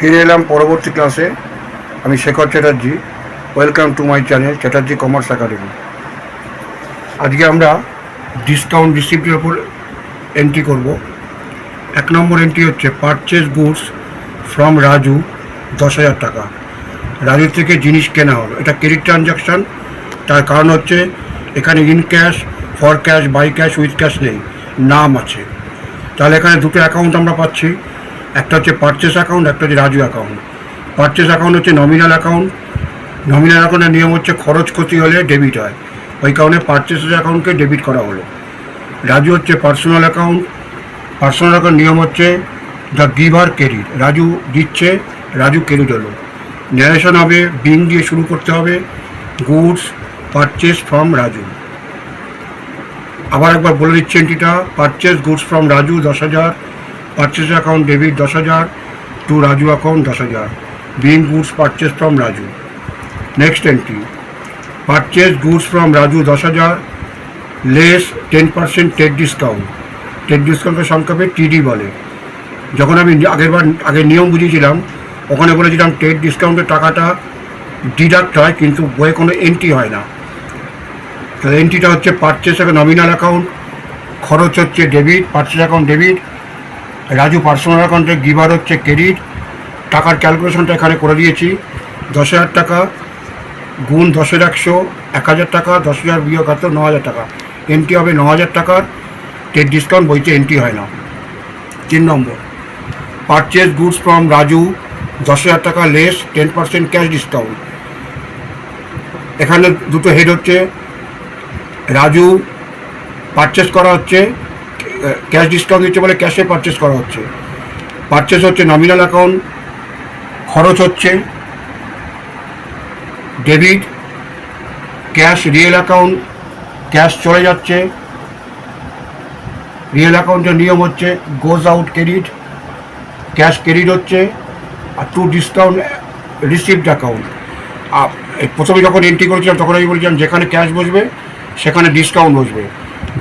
ফিরে এলাম পরবর্তী ক্লাসে। আমি Shekhar Chatterjee. Welcome to my channel Chatterjee commerce academy. আজকে আমরা ডিসকাউন্ট রিসিপ্টের ওপর এন্ট্রি করব। 1 নম্বর এন্ট্রি হচ্ছে পারচেজ গুডস ফ্রম রাজু 10,000 টাকা। রাজুর থেকে জিনিস কেনা হলো, এটা ক্রেডিট ট্রানজাকশান। তার কারণ হচ্ছে এখানে in cash, for cash, by cash, with cash নেই, নাম আছে। তাহলে এখানে দুটো অ্যাকাউন্ট আমরা পাচ্ছি, একটা হচ্ছে পারচেস অ্যাকাউন্ট, একটা হচ্ছে রাজু অ্যাকাউন্ট। পারচেস অ্যাকাউন্ট হচ্ছে নমিনাল অ্যাকাউন্ট। নমিনাল অ্যাকাউন্টের নিয়ম হচ্ছে খরচ ক্ষতি হলে ডেবিট হয়, ওই কারণে পারচেসের অ্যাকাউন্টকে ডেবিট করা হলো। রাজু হচ্ছে পার্সোনাল অ্যাকাউন্ট। পার্সোনাল অ্যাকাউন্ট নিয়ম হচ্ছে দ্য গিভার ক্রেডিট, রাজু দিচ্ছে, রাজু ক্রেডিট হলো। ন্যারেশন হবে বিং দিয়ে শুরু করতে হবে, গুডস পারচেস ফ্রম রাজু। আবার একবার বলে দিচ্ছি এন্ট্রিটা, purchase goods from Raju 10,000, purchase account debit 10,000 to Raju account 10,000, being goods purchase from Raju. Next entry, purchase goods from Raju 10,000 less 10% টেট ডিসকাউন্ট। টেট ডিসকাউন্টের সংক্ষেপে টিডি বলে। যখন আমি আগে নিয়ম বুঝিয়েছিলাম, ওখানে বলেছিলাম টেট ডিসকাউন্টের টাকাটা ডিডাক্ট হয়, কিন্তু বইয়ে কোনো এন্ট্রি হয় না। তাহলে এন্ট্রিটা হচ্ছে পারচেস নমিনাল অ্যাকাউন্ট, খরচ হচ্ছে debit, purchase account debit, Raju personal অ্যাকাউন্টে গিভার হচ্ছে ক্রেডিট। টাকার ক্যালকুলেশনটা এখানে করে দিয়েছি, 10,000 টাকা গুণ 10-এর 100, 1,000 টাকা, 10,000 বিয়োগ 9,000 টাকা। এন্ট্রি হবে 9,000 টাকার। টেট ডিসকাউন্ট বইতে এন্ট্রি হয় না। 3 নম্বর, পারচেস গুডস ফ্রম রাজু 10,000 টাকা লেস 10% ক্যাশ ডিসকাউন্ট। এখানে দুটো হেড হচ্ছে, রাজু পারচেস করা হচ্ছে, ক্যাশ ডিসকাউন্ট দিচ্ছে বলে ক্যাশে পারচেস করা হচ্ছে। পারচেস হচ্ছে নমিনাল অ্যাকাউন্ট, খরচ হচ্ছে debit, cash real account, cash চলে যাচ্ছে। রিয়েল অ্যাকাউন্টের নিয়ম হচ্ছে গোজ আউট ক্রেডিট, ক্যাশ ক্রেডিট হচ্ছে। আর টু ডিসকাউন্ট রিসিভড অ্যাকাউন্ট। প্রথমে যখন এন্ট্রি করেছিলাম তখন আমি বলেছিলাম যেখানে ক্যাশ বসবে সেখানে ডিসকাউন্ট বসবে।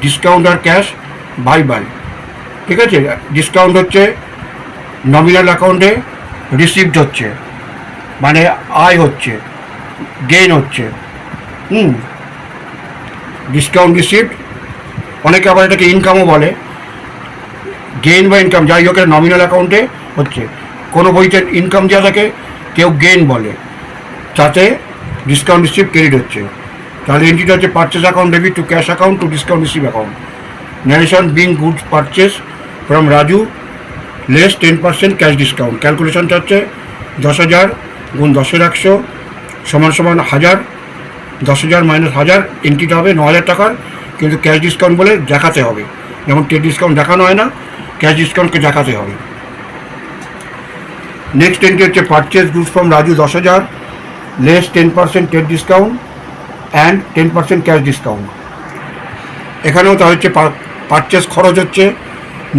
ডিসকাউন্ট আর ক্যাশ বাই বাই, ঠিক আছে। ডিসকাউন্ট হচ্ছে নমিনাল অ্যাকাউন্টে রিসিভড হচ্ছে, মানে আয় হচ্ছে, গেইন হচ্ছে। ডিসকাউন্ট রিসিভড, অনেকে আবার এটাকে ইনকামও বলে, গেইন বা ইনকাম যাই হোক, নমিনাল অ্যাকাউন্টে হচ্ছে। কোনো বইতে ইনকাম দেওয়া থাকে, কেউ গেইন বলে, তাতে ডিসকাউন্ট রিসিভ ক্রেডিট হচ্ছে। তাহলে এন্ট্রিটা হচ্ছে purchase account debit to cash account to discount receive account. Narration being goods purchase from Raju less 10% cash discount. ক্যালকুলেশনটা হচ্ছে 10,000 গুণ 10-এর 100 সমান 1000, 10,000 মাইনাস 1000। এন্ট্রিটা হবে 9,000 টাকার, কিন্তু ক্যাশ ডিসকাউন্ট বলে দেখাতে হবে। যেমন টেট ডিসকাউন্ট দেখানো হয় না, ক্যাশ ডিসকাউন্টকে দেখাতে হবে। নেক্সট এন্ট্রি হচ্ছে purchase goods from Raju 10,000 less 10% টেট ডিসকাউন্ট অ্যান্ড 10% ক্যাশ ডিসকাউন্ট। এখানেও তা হচ্ছে পারচেস খরচ হচ্ছে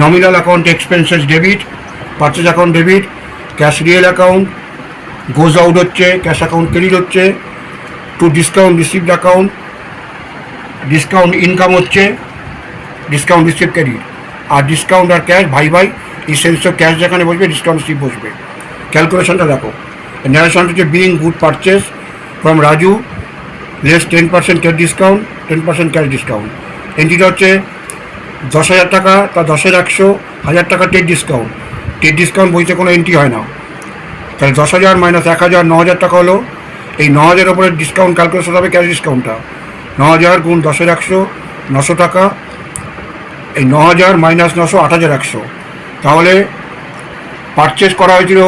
nominal account expenses debit, purchase account debit, cash real account, goes out হচ্ছে, ক্যাশ অ্যাকাউন্ট ক্রেডিট হচ্ছে। To discount received account, discount income হচ্ছে, ডিসকাউন্ট রিসিভ ক্রেডিট। আর ডিসকাউন্ট আর ক্যাশ ভাই ভাই, এই সেন্স অফ ক্যাশ যেখানে বসবে ডিসকাউন্ট রিসিভ বসবে। ক্যালকুলেশনটা দেখো, ন্যারেশনটা হচ্ছে being good purchase from Raju less 10% cash discount, 10% cash discount. এন্ট্রিটা হচ্ছে 10,000 টাকা, তা 10-এর 100, 1,000 টাকা টেট ডিসকাউন্ট। টেট ডিসকাউন্ট বইতে কোনো এন্ট্রি হয় না। তাহলে 10,000 মাইনাস 1,000, 9,000 টাকা হলো। এই 9,000 ওপরে ডিসকাউন্ট ক্যালকুলেশন হবে ক্যাশ ডিসকাউন্টটা। 9,000 গুণ 10-এর 100, 900 টাকা। এই 9,000 মাইনাস 900, 8,100। তাহলে পারচেস করা হয়েছিল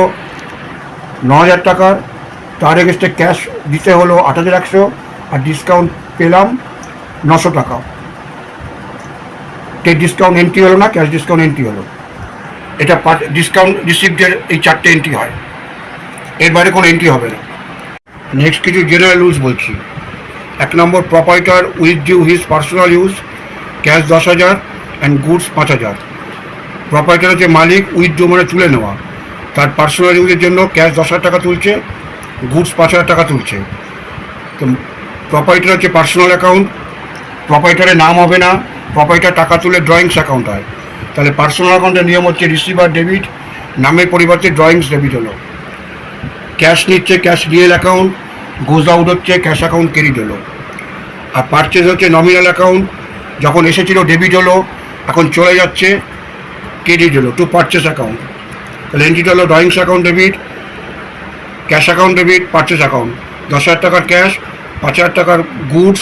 9,000 টাকার, তার এগেস্টে ক্যাশ দিতে হলো 8,100, আর ডিসকাউন্ট পেলাম 900 টাকা। টেট ডিসকাউন্ট এন্ট্রি হলো না, ক্যাশ ডিসকাউন্ট এন্ট্রি হলো। এটা ডিসকাউন্ট রিসিভডের এই 4টে এন্ট্রি হয়, এর বাইরে কোনো এন্ট্রি হবে না। নেক্সট কিছু জেনারেল রুলস বলছি। 1 নম্বর, proprietor withdrew his personal use, cash 10,000 and goods 5,000। Proprietor হচ্ছে মালিক, উইথ ডিউ মানে তুলে নেওয়া, তার পার্সোনাল ইউজের জন্য ক্যাশ 10,000 টাকা তুলছে, গুডস 5,000 টাকা তুলছে। তো প্রপাইটার হচ্ছে পার্সোনাল অ্যাকাউন্ট, প্রপাইটারের নাম হবে না, প্রপাইটার টাকা তুলে ড্রয়িংস অ্যাকাউন্ট হয়। তাহলে পার্সোনাল অ্যাকাউন্টের নিয়ম হচ্ছে রিসিভার ডেবিট, নামের পরিবর্তে ড্রয়িংস ডেবিট হলো। ক্যাশ নিচ্ছে, cash real account, goes out হচ্ছে, ক্যাশ অ্যাকাউন্ট ক্রেডিট হলো। আর পারচেজ হচ্ছে নমিনাল অ্যাকাউন্ট, যখন এসেছিলো ডেবিট হলো, এখন চলে যাচ্ছে ক্রেডিট হলো টু পারচেস অ্যাকাউন্ট। তাহলে এন্ট্রিটা হলো drawings account debit, cash account debit, purchase account. 10,000 টাকার ক্যাশ, 5,000 টাকার গুডস,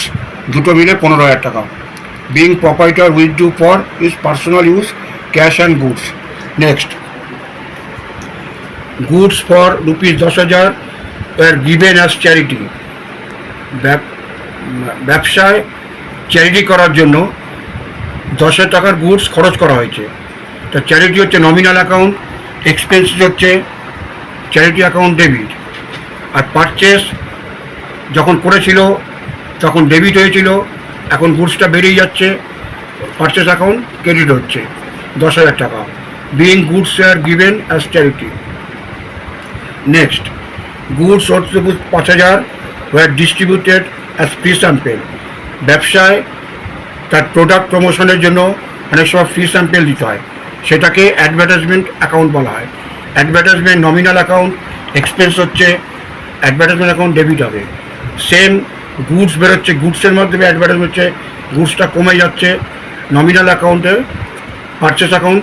দুটো মিলে 15,000 টাকা। Being proprietor withdraw for is personal use cash and goods. Next, goods for ₹10,000 were given as charity। ব্যবসায় charity করার জন্য 10,000 টাকার গুডস খরচ করা হয়েছে। তা চ্যারিটি হচ্ছে নমিনাল অ্যাকাউন্ট, এক্সপেন্সেস হচ্ছে চ্যারিটি অ্যাকাউন্ট ডেবিট। আর পারচেস যখন করেছিল তখন ডেবিট হয়েছিল, এখন গুডসটা বেরিয়ে যাচ্ছে, পারচেস অ্যাকাউন্ট ক্রেডিট হচ্ছে 10,000 টাকা। Being goods are given as charity. Next, goods worth ₹5,000 were distributed as free sample. ব্যবসায় তার প্রোডাক্ট প্রমোশনের জন্য অনেক সময় ফ্রি স্যাম্পেল দিতে হয়, সেটাকে অ্যাডভার্টাইজমেন্ট অ্যাকাউন্ট বলা হয়। অ্যাডভার্টাইজমেন্ট নমিনাল অ্যাকাউন্ট, এক্সপেন্স হচ্ছে অ্যাডভার্টাইজমেন্ট অ্যাকাউন্ট ডেবিট হবে। সেম গুডস বেরোচ্ছে, গুডসের মাধ্যমে অ্যাডভার্টাইজমেন্ট হচ্ছে, গুডসটা কমে যাচ্ছে, নমিনাল অ্যাকাউন্টে পারচেস অ্যাকাউন্ট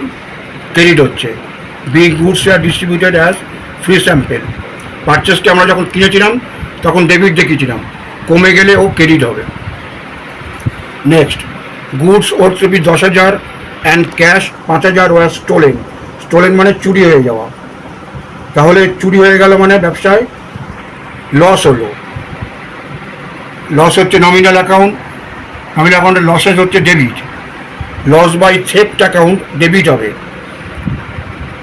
ক্রেডিট হচ্ছে। Being goods are distributed as free sample. পারচেসকে আমরা যখন কিনেছিলাম তখন ডেবিট দেখিয়েছিলাম, কমে গেলে ও ক্রেডিট হবে। Next, goods worth ₹10,000 and cash 5,000 were stolen. Stolen মানে চুরি হয়ে যাওয়া। তাহলে চুরি হয়ে গেল মানে ব্যবসায় লস হলো। লস হচ্ছে নমিনাল অ্যাকাউন্ট, নমিনাল অ্যাকাউন্টের লসেস হচ্ছে debit. Loss by theft account debit হবে।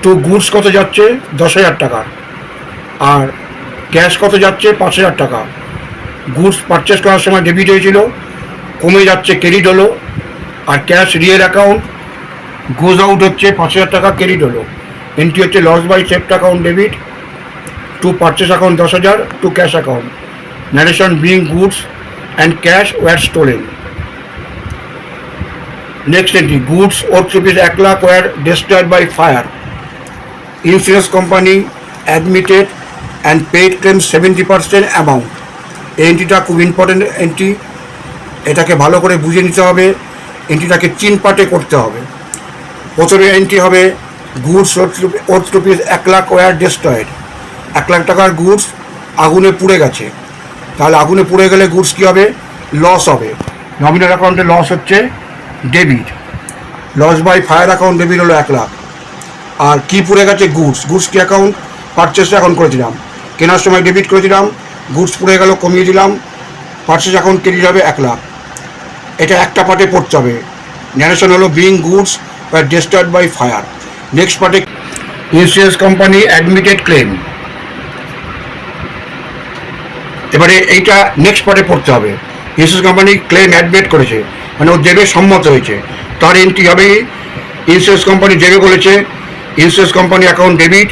তো গুডস কত যাচ্ছে? 10,000 টাকা। আর ক্যাশ কত যাচ্ছে? 5,000 টাকা। গুডস পারচেস করার সময় ডেবিট হয়েছিল, কমে যাচ্ছে ক্রেডিট হলো। আর cash real account goes out হচ্ছে, 5,000 টাকা ক্রেডিট হলো। এন্ট্রি হচ্ছে loss by theft account debit to purchase account 10,000 to cash account. Narration being goods and cash were stolen. Next entry, goods worth ₹1,00,000 were destroyed by fire. Insurance company admitted and paid claim 70% amount. এই এন্ট্রিটা খুব important entry, এটাকে ভালো করে বুঝে নিতে হবে। এন্ট্রিটাকে 3 পার্টে করতে হবে। প্রথমে এন্ট্রি হবে গুডস worth ₹1,00,000 were destroyed। 1,00,000 টাকার গুডস আগুনে পুড়ে গেছে। তাহলে আগুনে পুড়ে গেলে গুডস কী হবে? লস হবে। নমিনাল অ্যাকাউন্টে লস হচ্ছে debit. Loss by fire account debit হলো 1,00,000। আর কী পুড়ে গেছে? গুডস। গুডস কি অ্যাকাউন্ট? পারচেস অ্যাকাউন্ট করেছিলাম, কেনার সময় ডেবিট করেছিলাম, গুডস পুড়ে গেল, কমিয়ে দিলাম, পারচেস অ্যাকাউন্ট ক্রেডিট হবে 1,00,000। এটা একটা পার্টে পড়তে হবে। ন্যারেশন হলো being goods were destroyed by fire. Next পার্টে ইন্স্যুরেন্স কোম্পানি অ্যাডমিটেড ক্লেম। এবারে এইটা নেক্সট পার্টে পড়তে হবে। ইন্স্যুরেন্স কোম্পানি ক্লেম অ্যাডমিট করেছে, মানে ও দেবে সম্মত হয়েছে, তার এন্ট্রি হবে ইন্স্যুরেন্স কোম্পানি দেবে বলেছে, insurance company account debit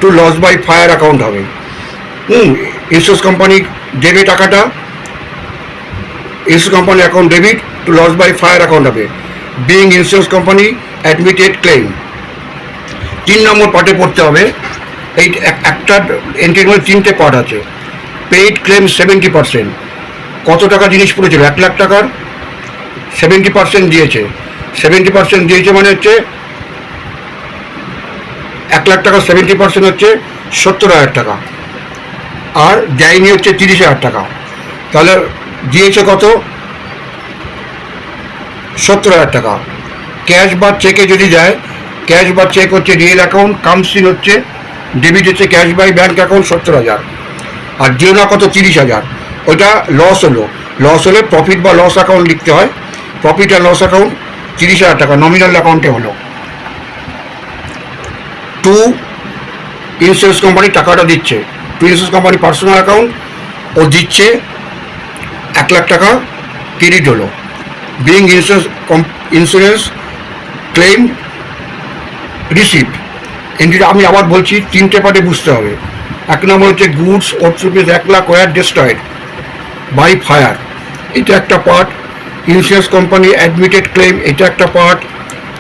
to loss by fire account হবে। ইন্স্যুরেন্স কোম্পানি দেবে টাকাটা, insurance company account debit to loss by fire account হবে। Being insurance company admitted claim. 3 নম্বর পার্টে পড়তে হবে। এই একটা এন্ট্রির মধ্যে 3টে পার্ট আছে। Paid claim 70%। কত টাকা জিনিস পড়েছিল? 1,00,000 টাকার 70% দিয়েছে। 70% দিয়েছে মানে হচ্ছে 1,00,000 টাকা 70% হচ্ছে 70,000 টাকা। আর দেয়নি হচ্ছে 30,000 টাকা। তাহলে দিয়েছে কত? 70,000 টাকা। ক্যাশ বা চেকে যদি দেয়, ক্যাশ বা চেক হচ্ছে রিয়েল অ্যাকাউন্ট, কামসিন হচ্ছে ডেবিট, হচ্ছে ক্যাশ বাই ব্যাঙ্ক অ্যাকাউন্ট 70,000। আর দিও না কত? 30,000। ওইটা লস হলো। লস হলে প্রফিট বা লস অ্যাকাউন্ট লিখতে হয়। প্রফিট আর লস অ্যাকাউন্ট 30,000 টাকা নমিনাল অ্যাকাউন্টে হলো। টু ইন্স্যুরেন্স কোম্পানি টাকাটা দিচ্ছে, to insurance company personal account ও দিচ্ছে 1,00,000 টাকা ক্রেডিট হলো। Being insurance claim receipt. এন্ট্রিটা আমি আবার বলছি, 3টে পার্টে বুঝতে হবে। 1 নম্বর হচ্ছে goods worth ₹1,00,000 were destroyed by fire, এটা একটা part. Insurance company admitted claim, এটা একটা part.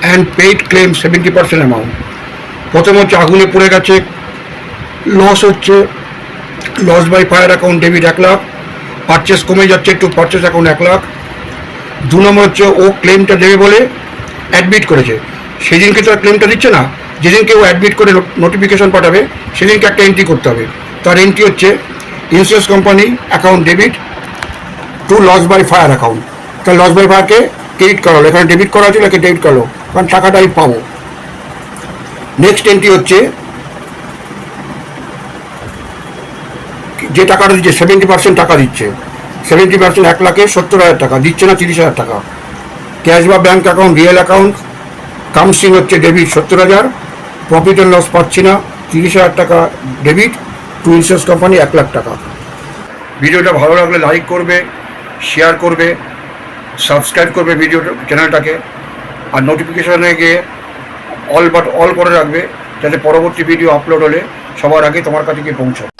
And paid claim 70% amount. প্রথম হচ্ছে আগুনে পড়ে গেছে, লস হচ্ছে loss by fire account debit 1 lakh, purchase কমে যাচ্ছে একটু, পারচেস অ্যাকাউন্ট 1 লাখ। 2 নম্বর হচ্ছে ও ক্লেমটা দেবে বলে অ্যাডমিট করেছে, সেদিনকে তো আর ক্লেমটা দিচ্ছে না, যেদিনকে ও অ্যাডমিট করে নোটিফিকেশন পাঠাবে সেদিনকে একটা এন্ট্রি করতে হবে। তার এন্ট্রি হচ্ছে insurance company account debit to loss by fire account. তাহলে লস বাই ফায়ারকে ক্রেডিট করা হলো, এখানে ডেবিট করা হচ্ছে, একে ডেবিট করলো, কারণ টাকাটা আমি পাবো। নেক্সট এন্ট্রি হচ্ছে যে টাকাটা দিচ্ছে 70% টাকা দিচ্ছে, 70% 1 লাখে 70,000 টাকা দিচ্ছে না, 30,000 টাকা। ক্যাশ বা ব্যাঙ্ক অ্যাকাউন্ট, রিয়েল অ্যাকাউন্ট কাউন্সিং হচ্ছে ডেবিট 70,000, প্রফিট অ্যান্ড লস পাচ্ছি না 30,000 টাকা debit two insurance company 1 lakh টাকা। ভিডিওটা ভালো লাগলে লাইক করবে, শেয়ার করবে, সাবস্ক্রাইব করবে ভিডিও চ্যানেলটাকে, আর নোটিফিকেশানে গিয়ে অল করে রাখবে, যাতে পরবর্তী ভিডিও আপলোড হলে সবার আগে তোমার কাছে গিয়ে পৌঁছায়।